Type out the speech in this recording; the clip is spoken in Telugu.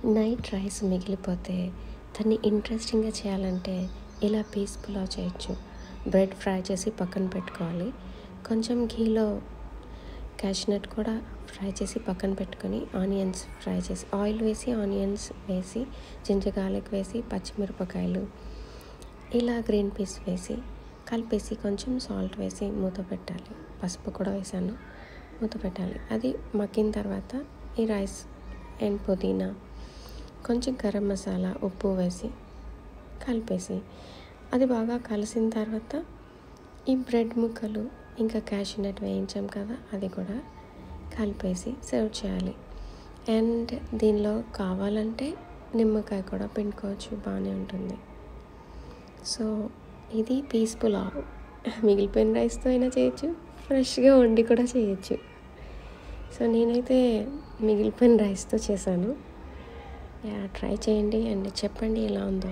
నైట్ రైస్ మిగిలిపోతే దాన్ని ఇంట్రెస్టింగ్గా చేయాలంటే ఇలా పీస్ పులావ్ చేయొచ్చు. బ్రెడ్ ఫ్రై చేసి పక్కన పెట్టుకోవాలి. కొంచెం ఘీలో క్యాష్నట్ కూడా ఫ్రై చేసి పక్కన పెట్టుకొని ఆనియన్స్ ఫ్రై చేసి ఆయిల్ వేసి ఆనియన్స్ వేసి జింజర్ గార్లిక్ వేసి పచ్చిమిరపకాయలు ఇలా గ్రీన్ పీస్ వేసి కలిపేసి కొంచెం సాల్ట్ వేసి మూత పెట్టాలి. పసుపు కూడా వేసాను. మూత పెట్టాలి. అది మగ్గిన తర్వాత ఈ రైస్ అండ్ పుదీనా కొంచెం గరం మసాలా ఉప్పు వేసి కలిపేసి అది బాగా కలిసిన తర్వాత ఈ బ్రెడ్ ముక్కలు ఇంకా క్యాష్నట్ వేయించాం కదా అది కూడా కలిపేసి సర్వ్ చేయాలి. అండ్ దీనిలో కావాలంటే నిమ్మకాయ కూడా పిండుకోవచ్చు, బాగానే ఉంటుంది. సో ఇది పీస్ పులావ్. మిగిలిపోయిన రైస్తో అయినా చేయొచ్చు, ఫ్రెష్గా వండి కూడా చేయొచ్చు. సో నేనైతే మిగిలిపోయిన రైస్తో చేశాను. ట్రై చేయండి అండ్ చెప్పండి ఎలా ఉందో.